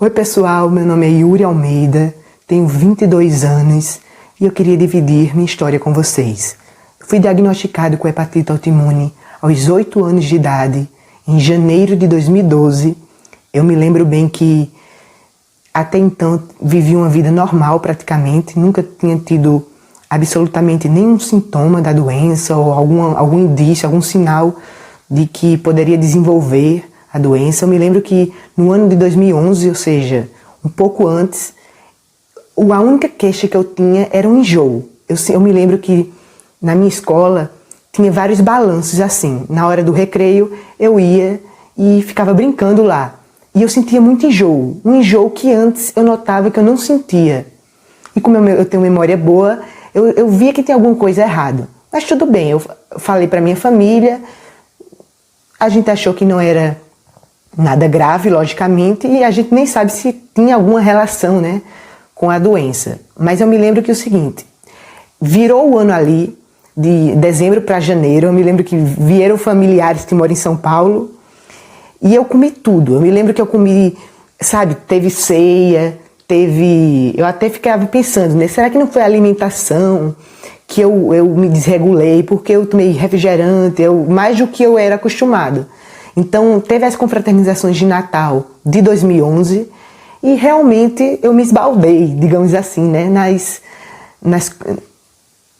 Oi pessoal, meu nome é Yuri Almeida, tenho 22 anos e eu queria dividir minha história com vocês. Fui diagnosticado com hepatite autoimune aos 8 anos de idade, em janeiro de 2012. Eu me lembro bem que até então vivi uma vida normal praticamente, nunca tinha tido absolutamente nenhum sintoma da doença ou algum indício, algum sinal de que poderia desenvolver a doença. Eu me lembro que no ano de 2011, ou seja, um pouco antes, a única queixa que eu tinha era um enjoo. Eu me lembro que na minha escola tinha vários balanços assim. Na hora do recreio eu ia e ficava brincando lá. E eu sentia muito enjoo. Um enjoo que antes eu notava que eu não sentia. E como eu tenho memória boa, eu via que tinha alguma coisa errada. Mas tudo bem, eu falei para minha família. A gente achou que não era nada grave, logicamente, e a gente nem sabe se tinha alguma relação, né, com a doença. Mas eu me lembro que é o seguinte, virou o ano ali, de dezembro para janeiro, eu me lembro que vieram familiares que moram em São Paulo, e eu comi tudo. Eu me lembro que eu comi, sabe, teve ceia, eu até ficava pensando, né, será que não foi a alimentação que eu me desregulei, porque eu tomei refrigerante, mais do que eu era acostumado. Então, teve as confraternizações de Natal de 2011 e realmente eu me esbaldei, digamos assim, né,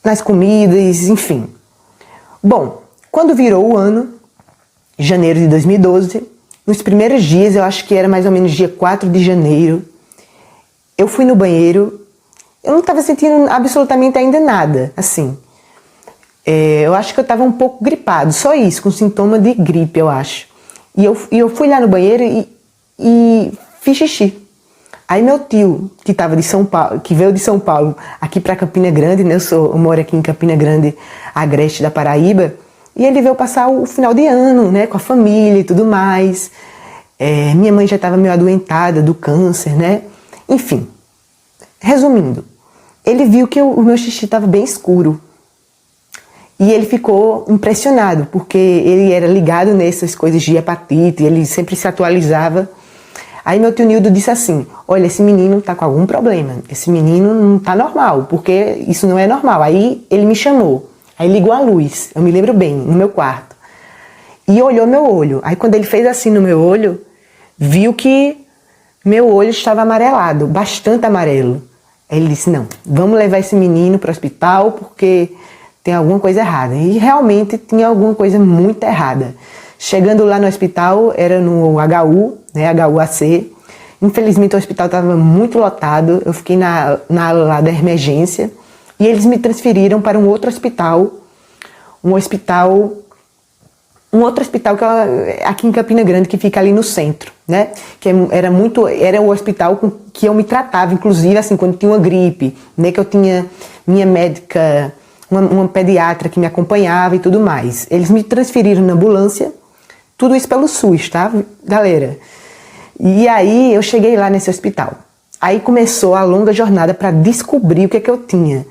nas comidas, enfim. Bom, quando virou o ano, janeiro de 2012, nos primeiros dias, eu acho que era mais ou menos dia 4 de janeiro, eu fui no banheiro, eu não estava sentindo absolutamente ainda nada, assim. Eu acho que eu estava um pouco gripado, só isso, com sintoma de gripe, eu acho. E eu fui lá no banheiro e fiz xixi. Aí meu tio, que estava de São Paulo, que veio de São Paulo aqui para Campina Grande, né? Eu moro aqui em Campina Grande, agreste da Paraíba, e ele veio passar o final de ano, né, com a família e tudo mais. Minha mãe já estava meio adoentada do câncer, né? Enfim, resumindo, ele viu que o meu xixi estava bem escuro. E ele ficou impressionado, porque ele era ligado nessas coisas de hepatite, ele sempre se atualizava. Aí meu tio Nildo disse assim, olha, esse menino tá com algum problema, esse menino não tá normal, porque isso não é normal. Aí ele me chamou, aí ligou a luz, eu me lembro bem, no meu quarto, e olhou meu olho. Aí quando ele fez assim no meu olho, viu que meu olho estava amarelado, bastante amarelo. Aí ele disse, não, vamos levar esse menino para o hospital, porque tem alguma coisa errada. E realmente tinha alguma coisa muito errada. Chegando lá no hospital, era no HU, né, HUAC. Infelizmente o hospital estava muito lotado, eu fiquei na ala lá da emergência, e eles me transferiram para um outro hospital que aqui em Campina Grande, que fica ali no centro, né? Que era o hospital que eu me tratava, inclusive assim, quando tinha uma gripe, né? Que eu tinha minha médica, uma pediatra que me acompanhava e tudo mais. Eles me transferiram na ambulância, tudo isso pelo SUS, tá, galera? E aí eu cheguei lá nesse hospital. Aí começou a longa jornada para descobrir o que eu tinha.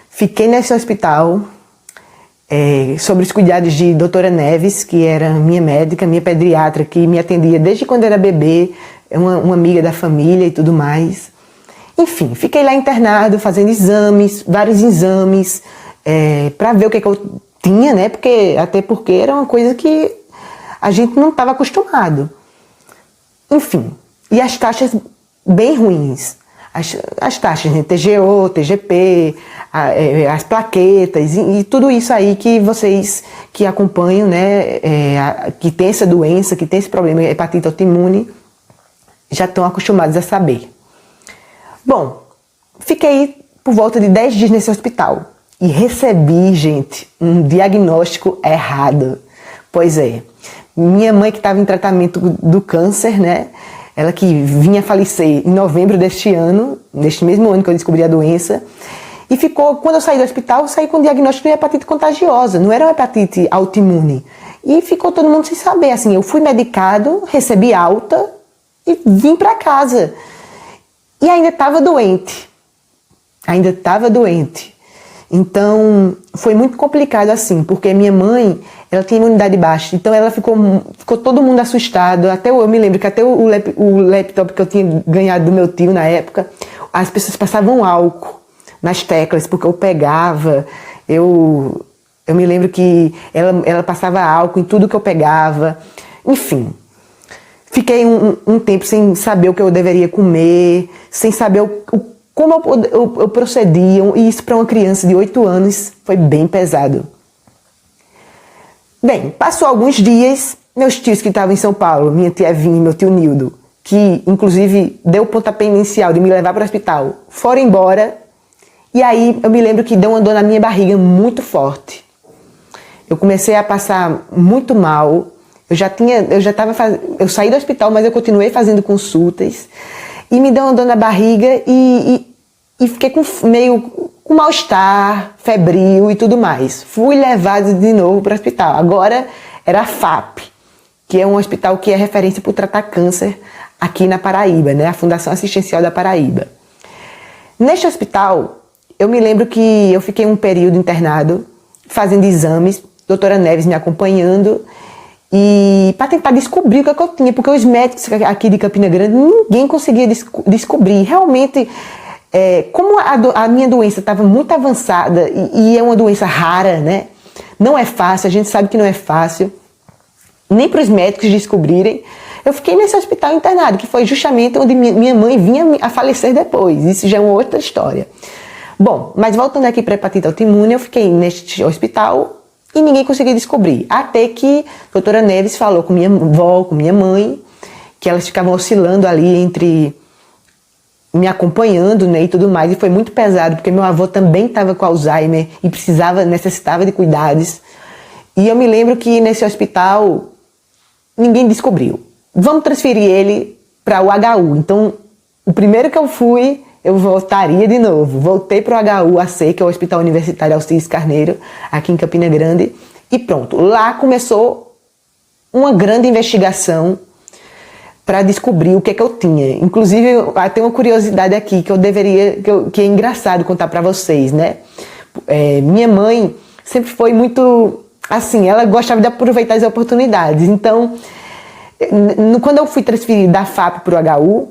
Fiquei nesse hospital, sobre os cuidados de doutora Neves, que era minha médica, minha pediatra, que me atendia desde quando era bebê, uma amiga da família e tudo mais. Enfim, fiquei lá internado, fazendo exames, vários exames, para ver o que eu tinha, né? Até porque era uma coisa que a gente não estava acostumado. Enfim, e as taxas bem ruins. As taxas, né? TGO, TGP, as plaquetas e tudo isso aí que vocês que acompanham, né, que tem essa doença, que tem esse problema, hepatite autoimune, já estão acostumados a saber. Bom, fiquei por volta de 10 dias nesse hospital e recebi, gente, um diagnóstico errado. Pois é, minha mãe que estava em tratamento do câncer, né, ela que vinha falecer em novembro deste ano, neste mesmo ano que eu descobri a doença, e quando eu saí do hospital, eu saí com o diagnóstico de hepatite contagiosa, não era uma hepatite autoimune. E ficou todo mundo sem saber, assim, eu fui medicado, recebi alta e vim para casa. E ainda estava doente. Então, foi muito complicado assim, porque minha mãe, ela tinha imunidade baixa, então ela ficou todo mundo assustado. Até eu me lembro que até o laptop que eu tinha ganhado do meu tio na época, as pessoas passavam álcool nas teclas, porque eu pegava, eu me lembro que ela passava álcool em tudo que eu pegava, enfim. Fiquei um tempo sem saber o que eu deveria comer, sem saber como eu procedia, e isso para uma criança de 8 anos foi bem pesado. Bem, passou alguns dias, meus tios que estavam em São Paulo, minha tia Vinha e meu tio Nildo, que inclusive deu o pontapé inicial de me levar para o hospital, foram embora, e aí eu me lembro que deu uma dor na minha barriga muito forte. Eu comecei a passar muito mal, eu saí do hospital, mas eu continuei fazendo consultas, e me deu uma dor na barriga e fiquei meio com mal-estar, febril e tudo mais. Fui levado de novo para o hospital. Agora era a FAP, que é um hospital que é referência por tratar câncer aqui na Paraíba, né? A Fundação Assistencial da Paraíba. Neste hospital, eu me lembro que eu fiquei um período internado, fazendo exames, doutora Neves me acompanhando, e para tentar descobrir o que eu tinha, porque os médicos aqui de Campina Grande, ninguém conseguia descobrir. Realmente, como a minha doença estava muito avançada e é uma doença rara, né? Não é fácil, a gente sabe que não é fácil, nem para os médicos descobrirem. Eu fiquei nesse hospital internado, que foi justamente onde minha mãe vinha a falecer depois. Isso já é uma outra história. Bom, mas voltando aqui para a hepatite autoimune, eu fiquei neste hospital e ninguém conseguia descobrir. Até que a doutora Neves falou com minha avó, com minha mãe, que elas ficavam oscilando ali entre me acompanhando, né, e tudo mais, e foi muito pesado, porque meu avô também estava com Alzheimer e necessitava de cuidados. E eu me lembro que nesse hospital ninguém descobriu. Vamos transferir ele para o HU. Então, o primeiro que eu fui, eu voltaria de novo. Voltei para o HU-AC, que é o Hospital Universitário Alcides Carneiro, aqui em Campina Grande, e pronto. Lá começou uma grande investigação para descobrir o que eu tinha. Inclusive, tem uma curiosidade aqui que é engraçado contar para vocês, né? Minha mãe sempre foi muito assim, ela gostava de aproveitar as oportunidades. Então, quando eu fui transferir da FAP para o HU,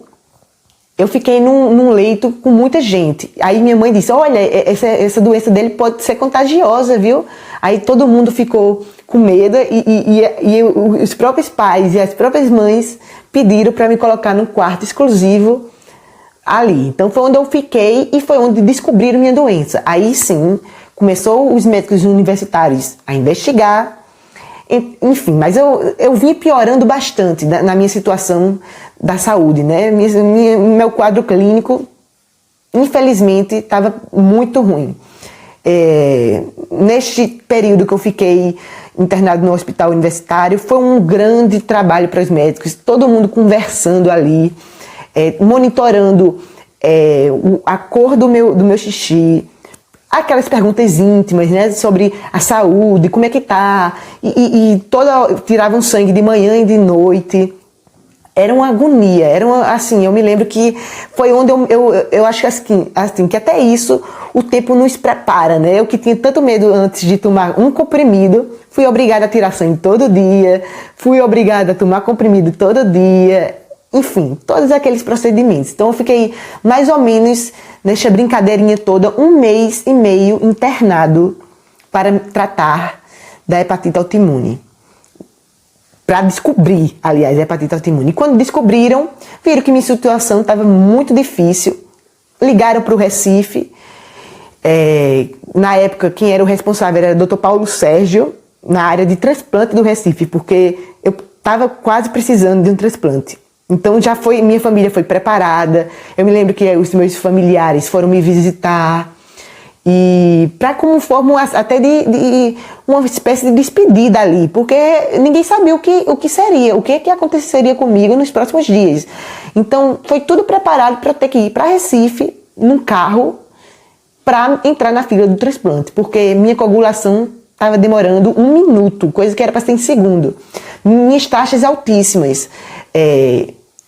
eu fiquei num leito com muita gente. Aí minha mãe disse, olha, essa doença dele pode ser contagiosa, viu? Aí todo mundo ficou com medo e os próprios pais e as próprias mães pediram para me colocar num quarto exclusivo ali. Então foi onde eu fiquei e foi onde descobriram minha doença. Aí sim, começou os médicos universitários a investigar. Enfim, mas eu vim piorando bastante na minha situação da saúde, né? Meu quadro clínico, infelizmente, estava muito ruim. Neste período que eu fiquei internado no hospital universitário, foi um grande trabalho para os médicos, todo mundo conversando ali, monitorando a cor do meu xixi, aquelas perguntas íntimas, né, sobre a saúde, como é que tá, tiravam sangue de manhã e de noite. Era uma agonia, assim, eu me lembro que foi onde eu acho que assim, que até isso o tempo nos prepara, né? Eu que tinha tanto medo antes de tomar um comprimido, fui obrigada a tirar sangue todo dia, fui obrigada a tomar comprimido todo dia, enfim, todos aqueles procedimentos. Então eu fiquei mais ou menos nessa brincadeirinha toda 1 mês e meio internado para tratar da hepatite autoimune. Para descobrir, aliás, a hepatite autoimune. E quando descobriram, viram que minha situação estava muito difícil, ligaram para o Recife. Na época, quem era o responsável era o Dr. Paulo Sérgio, na área de transplante do Recife, porque eu estava quase precisando de um transplante. Então minha família foi preparada. Eu me lembro que os meus familiares foram me visitar. E para como forma até de uma espécie de despedida ali, porque ninguém sabia o que seria, o que aconteceria comigo nos próximos dias. Então foi tudo preparado para eu ter que ir para Recife, num carro, para entrar na fila do transplante, porque minha coagulação estava demorando 1 minuto, coisa que era para ser em segundo. Minhas taxas altíssimas,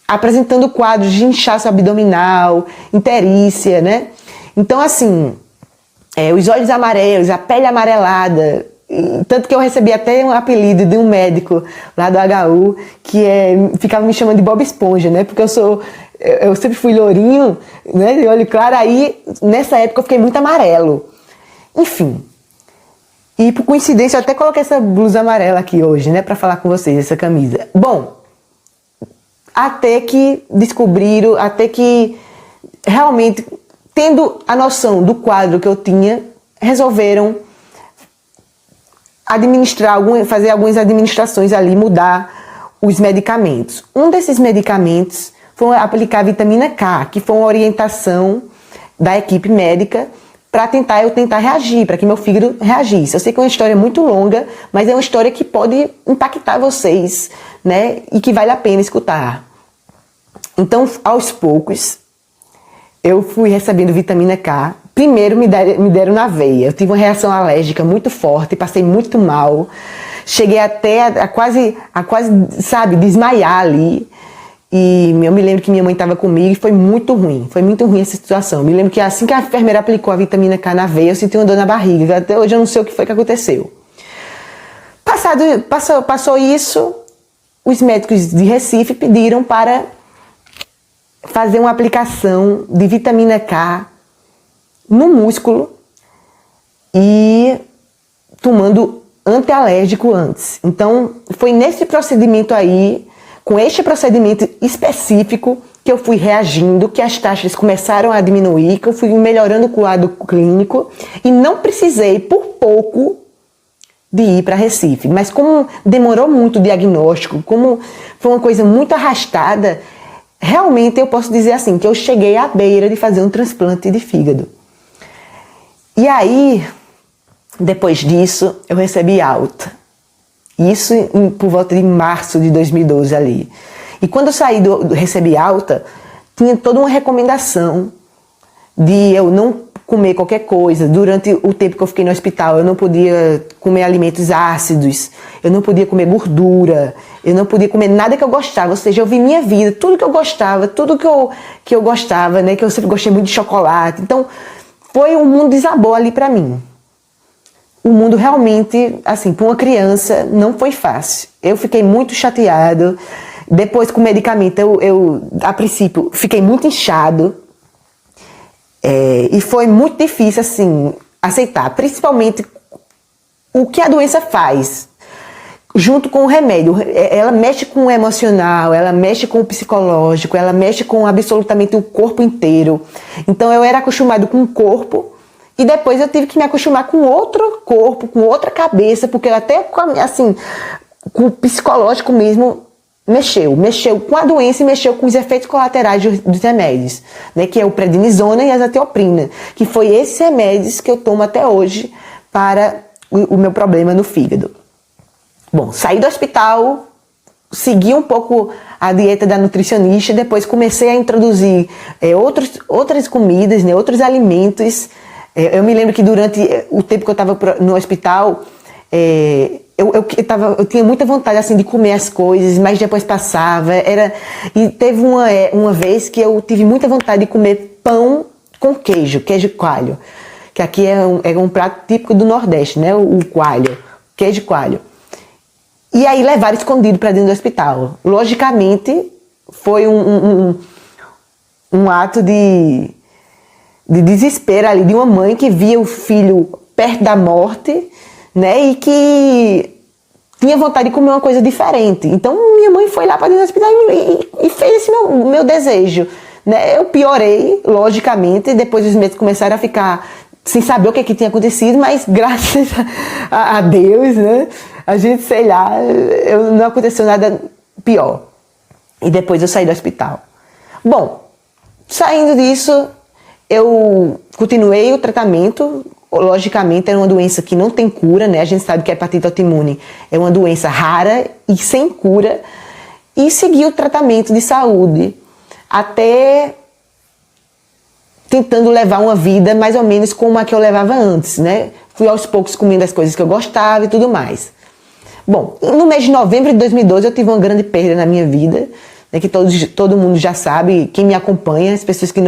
apresentando quadros de inchaço abdominal, icterícia, né? Então assim, os olhos amarelos, a pele amarelada, Tanto que eu recebi até um apelido de um médico lá do HU, que ficava me chamando de Bob Esponja, né? Porque eu sempre fui lourinho, né? De olho claro, aí nessa época eu fiquei muito amarelo. Enfim. E por coincidência eu até coloquei essa blusa amarela aqui hoje, né? Pra falar com vocês, essa camisa. Bom, até que descobriram, até que realmente, tendo a noção do quadro que eu tinha, resolveram fazer algumas administrações ali, mudar os medicamentos. Um desses medicamentos foi aplicar a vitamina K, que foi uma orientação da equipe médica para eu tentar reagir, para que meu fígado reagisse. Eu sei que é uma história muito longa, mas é uma história que pode impactar vocês, né? E que vale a pena escutar. Então, aos poucos, eu fui recebendo vitamina K. Primeiro me deram na veia. Eu tive uma reação alérgica muito forte, passei muito mal. Cheguei até a quase, sabe, desmaiar ali. E eu me lembro que minha mãe estava comigo e foi muito ruim essa situação. Me lembro que assim que a enfermeira aplicou a vitamina K na veia, eu senti uma dor na barriga. Até hoje eu não sei o que foi que aconteceu. Passou isso, os médicos de Recife pediram para fazer uma aplicação de vitamina K no músculo e tomando antialérgico antes. Então, foi nesse procedimento aí, com este procedimento específico, que eu fui reagindo, que as taxas começaram a diminuir, que eu fui melhorando o quadro clínico e não precisei, por pouco, de ir para Recife. Mas como demorou muito o diagnóstico, como foi uma coisa muito arrastada, realmente eu posso dizer assim, que eu cheguei à beira de fazer um transplante de fígado. E aí, depois disso, eu recebi alta. Isso por volta de março de 2012 ali. E quando eu recebi alta, tinha toda uma recomendação de eu não comer qualquer coisa. Durante o tempo que eu fiquei no hospital, eu não podia comer alimentos ácidos, eu não podia comer gordura, eu não podia comer nada que eu gostava. Ou seja, eu vi minha vida, tudo que eu gostava, tudo que eu gostava, né? Que eu sempre gostei muito de chocolate. Então, um mundo desabou ali pra mim. O mundo realmente, assim, para uma criança, não foi fácil. Eu fiquei muito chateado. Depois, com o medicamento, eu a princípio, fiquei muito inchado. E foi muito difícil, assim, aceitar. Principalmente o que a doença faz, junto com o remédio. Ela mexe com o emocional, ela mexe com o psicológico, ela mexe com absolutamente o corpo inteiro. Então, eu era acostumado com o corpo. E depois eu tive que me acostumar com outro corpo, com outra cabeça, porque até assim, com o psicológico mesmo mexeu com a doença e mexeu com os efeitos colaterais dos remédios, né, que é o prednisona e a azathioprina, que foi esses remédios que eu tomo até hoje para o meu problema no fígado. Bom, saí do hospital, segui um pouco a dieta da nutricionista, depois comecei a introduzir outras comidas, né, outros alimentos. Eu me lembro que durante o tempo que eu estava no hospital, eu tinha muita vontade assim, de comer as coisas, mas depois passava. E teve uma vez que eu tive muita vontade de comer pão com queijo coalho, que aqui é um prato típico do Nordeste, né? O coalho, queijo coalho. E aí levaram escondido para dentro do hospital. Logicamente, foi um ato de desespero ali, de uma mãe que via o filho perto da morte, né, e que tinha vontade de comer uma coisa diferente. Então, minha mãe foi lá para dentro do hospital e fez esse meu desejo, né. Eu piorei, logicamente, depois os médicos começaram a ficar sem saber o que tinha acontecido, mas graças a Deus, né, a gente, sei lá, não aconteceu nada pior. E depois eu saí do hospital. Bom, saindo disso, eu continuei o tratamento. Logicamente, era uma doença que não tem cura, né? A gente sabe que a hepatite autoimune é uma doença rara e sem cura. E segui o tratamento de saúde, até tentando levar uma vida mais ou menos como a que eu levava antes, né? Fui aos poucos comendo as coisas que eu gostava e tudo mais. Bom, no mês de novembro de 2012, eu tive uma grande perda na minha vida, né, que todo mundo já sabe, quem me acompanha, as pessoas que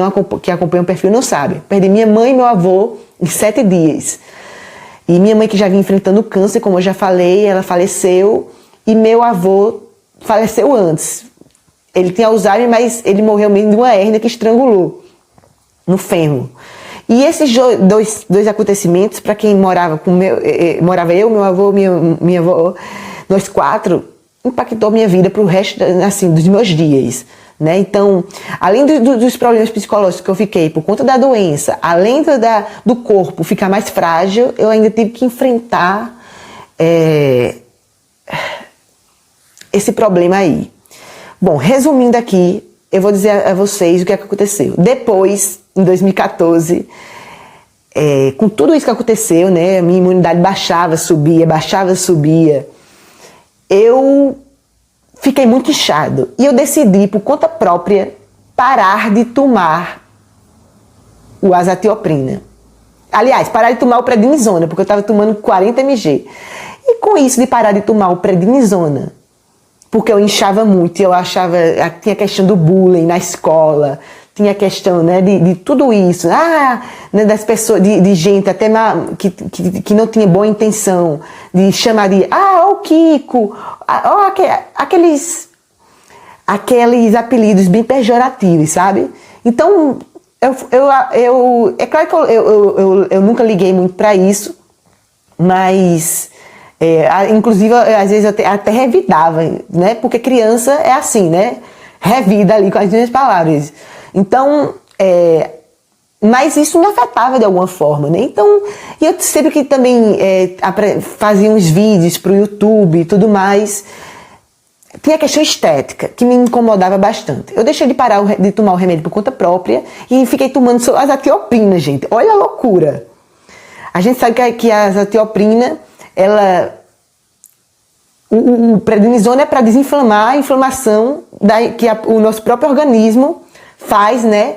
acompanham o perfil não sabem. Perdi minha mãe e meu avô em 7 dias. E minha mãe, que já vinha enfrentando câncer, como eu já falei, ela faleceu. E meu avô faleceu antes. Ele tinha Alzheimer, mas ele morreu mesmo de uma hérnia que estrangulou no fêmur. E esses dois acontecimentos, para quem morava morava eu, meu avô, minha avó, nós quatro, impactou minha vida para o resto, assim, dos meus dias, né? Então, além dos problemas psicológicos que eu fiquei por conta da doença, além do corpo ficar mais frágil, eu ainda tive que enfrentar esse problema aí. Bom, resumindo aqui, eu vou dizer a vocês o que aconteceu. Depois, em 2014, com tudo isso que aconteceu, né, a minha imunidade baixava, subia, eu fiquei muito inchado. E eu decidi, por conta própria, parar de tomar o azatioprina. Aliás, parar de tomar o prednisona, porque eu estava tomando 40 mg. E com isso de parar de tomar o prednisona, porque eu inchava muito, eu achava, tinha a questão do bullying na escola, tinha a questão, né, de tudo isso, né, das pessoas, de gente até que não tinha boa intenção, de chamar de, ó o Kiko, ó aqueles apelidos bem pejorativos, sabe? Então, é claro que eu nunca liguei muito para isso, mas... inclusive, às vezes eu até revidava, né? Porque criança é assim, né? Revida ali com as minhas palavras. Então, mas isso me afetava de alguma forma, né? Então, e eu sempre que também fazia uns vídeos pro YouTube e tudo mais, tinha a questão estética, que me incomodava bastante. Eu deixei de parar de tomar o remédio por conta própria e fiquei tomando só azatioprina, gente. Olha a loucura! A gente sabe que a azatioprina, o prednisona é para desinflamar a inflamação que o nosso próprio organismo faz, né?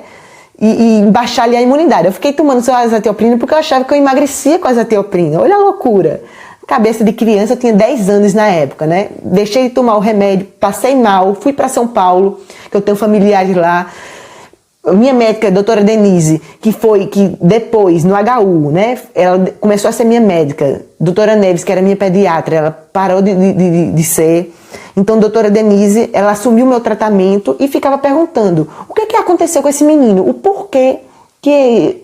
E baixar ali a imunidade. Eu fiquei tomando só azatioprina porque eu achava que eu emagrecia com a azatioprina. Olha a loucura. Cabeça de criança, eu tinha 10 anos na época, né? Deixei de tomar o remédio, passei mal, fui para São Paulo, que eu tenho familiares lá. Minha médica, a doutora Denise, que depois, no HU, né, ela começou a ser minha médica. Doutora Neves, que era minha pediatra, ela parou de ser. Então, doutora Denise, ela assumiu meu tratamento e ficava perguntando o que aconteceu com esse menino, o porquê que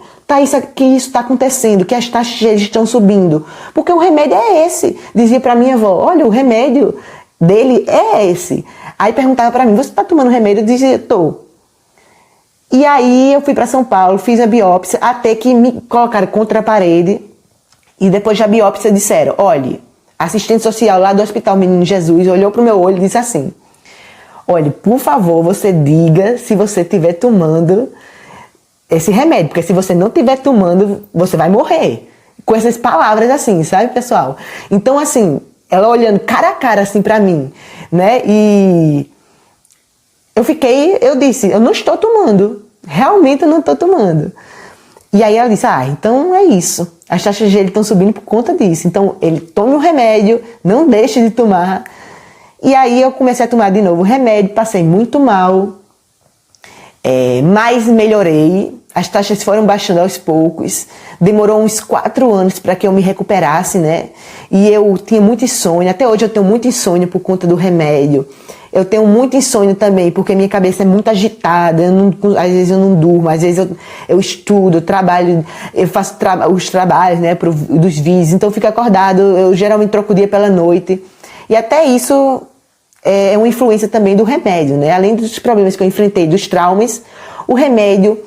isso está acontecendo, que as taxas estão subindo. Porque o remédio é esse. Dizia para minha avó, olha, o remédio dele é esse. Aí perguntava para mim, você está tomando remédio? Eu dizia, tô. E aí eu fui para São Paulo, fiz a biópsia, até que me colocaram contra a parede. E depois da biópsia disseram, olha, a assistente social lá do Hospital Menino Jesus olhou pro meu olho e disse assim, olha, por favor, você diga se você estiver tomando esse remédio, porque se você não estiver tomando, você vai morrer. Com essas palavras assim, sabe, pessoal? Então, assim, ela olhando cara a cara assim pra mim, né, e... eu disse, eu não estou tomando, realmente eu não estou tomando. E aí ela disse, então é isso, as taxas dele estão subindo por conta disso, então ele tome o remédio, não deixe de tomar. E aí eu comecei a tomar de novo o remédio, passei muito mal, mas melhorei, as taxas foram baixando aos poucos, demorou uns 4 anos para que eu me recuperasse, né? E eu tinha muito insônia, até hoje eu tenho muito insônia por conta do remédio. Eu tenho muito insônia também, porque minha cabeça é muito agitada, às vezes eu não durmo, às vezes eu estudo, trabalho, eu faço os trabalhos, né, dos vídeos, então eu fico acordado, eu geralmente troco o dia pela noite. E até isso é uma influência também do remédio, né? Além dos problemas que eu enfrentei, dos traumas, o remédio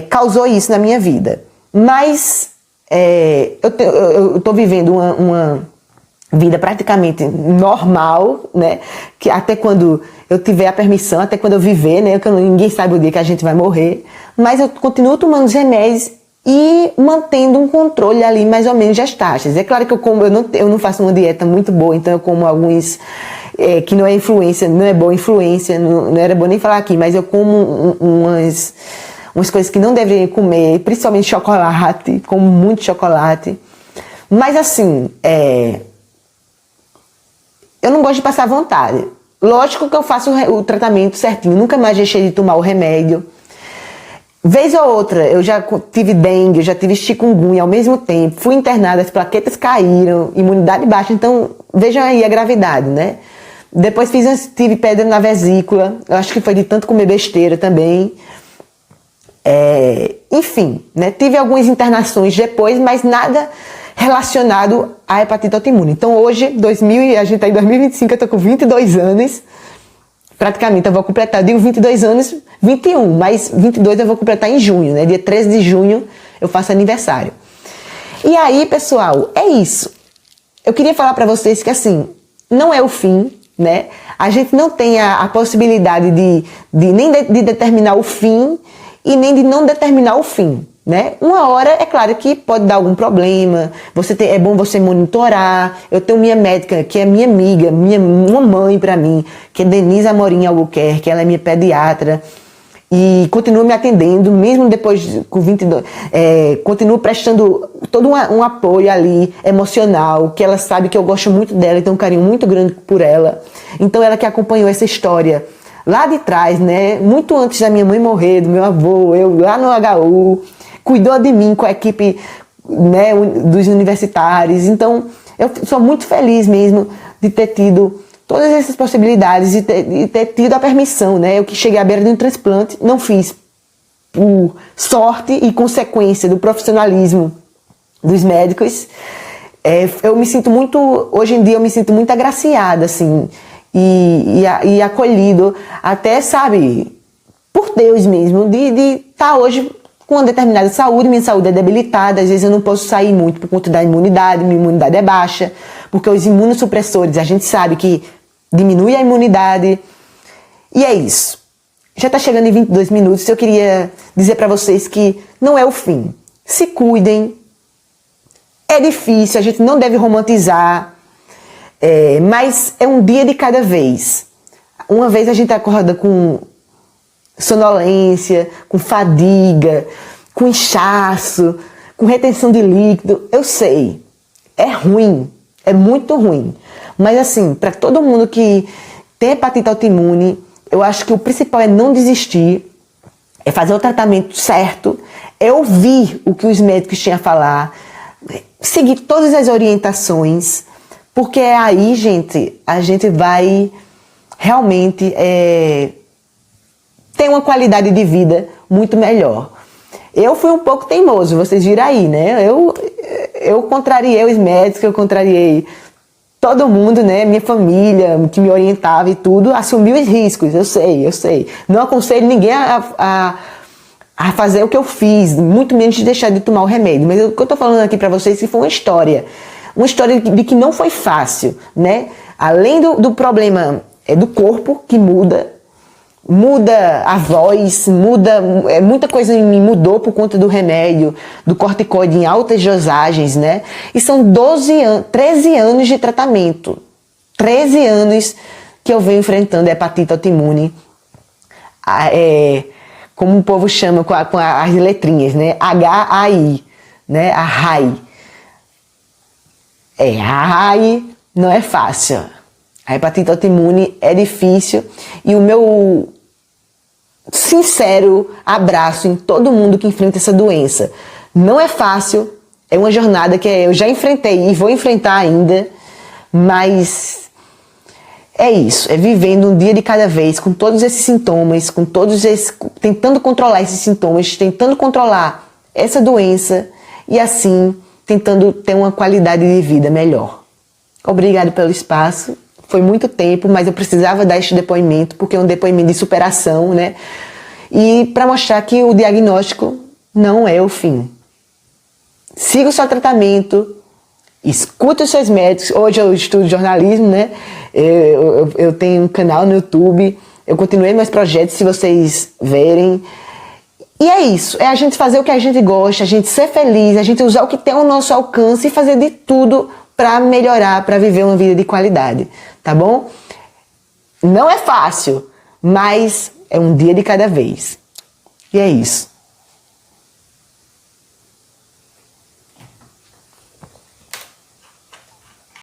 causou isso na minha vida. Mas eu estou vivendo uma vida praticamente normal, né? Que até quando eu tiver a permissão, até quando eu viver, né? Ninguém sabe o dia que a gente vai morrer. Mas eu continuo tomando os remédios e mantendo um controle ali mais ou menos das taxas. É claro que eu não faço uma dieta muito boa, então eu como alguns que não é influência, não é boa influência, não era bom nem falar aqui, mas eu como umas coisas que não deveria comer, principalmente chocolate, como muito chocolate. Mas assim, eu não gosto de passar vontade. Lógico que eu faço o tratamento certinho, nunca mais deixei de tomar o remédio. Vez ou outra, eu já tive dengue, eu já tive chikungunya ao mesmo tempo, fui internada, as plaquetas caíram, imunidade baixa, então vejam aí a gravidade, né? Depois tive pedra na vesícula, eu acho que foi de tanto comer besteira também. Enfim, né? Tive algumas internações depois, mas nada relacionado à hepatite autoimune. Então hoje, a gente está em 2025, eu estou com 22 anos, praticamente eu vou completar, eu digo 22 anos, 21, mas 22 eu vou completar em junho, né? Dia 13 de junho eu faço aniversário. E aí, pessoal, é isso. Eu queria falar para vocês que, assim, não é o fim, né? A gente não tem a possibilidade nem de determinar o fim e nem de não determinar o fim, né? Uma hora, é claro que pode dar algum problema, é bom você monitorar. Eu tenho minha médica, que é minha amiga, uma mãe para mim, que é Denise Amorim Albuquerque, ela é minha pediatra, e continua me atendendo, mesmo depois com 22, continuo prestando todo um apoio ali, emocional, que ela sabe que eu gosto muito dela, tenho um carinho muito grande por ela. Então ela que acompanhou essa história lá de trás, né? Muito antes da minha mãe morrer, do meu avô, eu lá no HU, cuidou de mim com a equipe, né, dos universitários. Então eu sou muito feliz mesmo de ter tido todas essas possibilidades e ter tido a permissão, né? Eu que cheguei à beira de um transplante, não fiz por sorte e consequência do profissionalismo dos médicos. Eu me sinto muito, hoje em dia eu me sinto muito agraciada, assim, e acolhido, até, sabe, por Deus mesmo, de estar hoje com uma determinada saúde. Minha saúde é debilitada, às vezes eu não posso sair muito por conta da imunidade, minha imunidade é baixa, porque os imunossupressores, a gente sabe que diminui a imunidade. E é isso. Já está chegando em 22 minutos, eu queria dizer para vocês que não é o fim. Se cuidem. É difícil, a gente não deve romantizar, mas é um dia de cada vez. Uma vez a gente acorda com sonolência, com fadiga, com inchaço, com retenção de líquido. Eu sei, é ruim, é muito ruim. Mas assim, para todo mundo que tem hepatite autoimune, eu acho que o principal é não desistir, é fazer o tratamento certo, é ouvir o que os médicos tinham a falar, seguir todas as orientações, porque aí, gente, a gente vai realmente ter uma qualidade de vida muito melhor. Eu fui um pouco teimoso, vocês viram aí, né? Eu contrariei os médicos, eu contrariei todo mundo, né? Minha família, que me orientava e tudo, assumiu os riscos, eu sei. Não aconselho ninguém a fazer o que eu fiz, muito menos de deixar de tomar o remédio. Mas o que eu tô falando aqui para vocês que foi uma história de que não foi fácil, né? Além do problema do corpo, que muda a voz, muita coisa em mim mudou por conta do remédio, do corticoide em altas dosagens, né? E são 13 anos de tratamento, 13 anos que eu venho enfrentando a hepatite autoimune, como o povo chama com as letrinhas, né? HAI, né? A RAI. A RAI não é fácil. A hepatite autoimune é difícil e o meu sincero abraço em todo mundo que enfrenta essa doença. Não é fácil, é uma jornada que eu já enfrentei e vou enfrentar ainda, mas é isso, é vivendo um dia de cada vez, com todos esses sintomas, tentando controlar esses sintomas, tentando controlar essa doença e assim tentando ter uma qualidade de vida melhor. Obrigado pelo espaço. Foi muito tempo, mas eu precisava dar este depoimento, porque é um depoimento de superação, né? E para mostrar que o diagnóstico não é o fim. Siga o seu tratamento, escute os seus médicos. Hoje eu estudo jornalismo, né? Eu tenho um canal no YouTube, eu continuei meus projetos, se vocês verem. E é isso, é a gente fazer o que a gente gosta, a gente ser feliz, a gente usar o que tem ao nosso alcance e fazer de tudo para melhorar, para viver uma vida de qualidade, tá bom? Não é fácil, mas é um dia de cada vez. E é isso.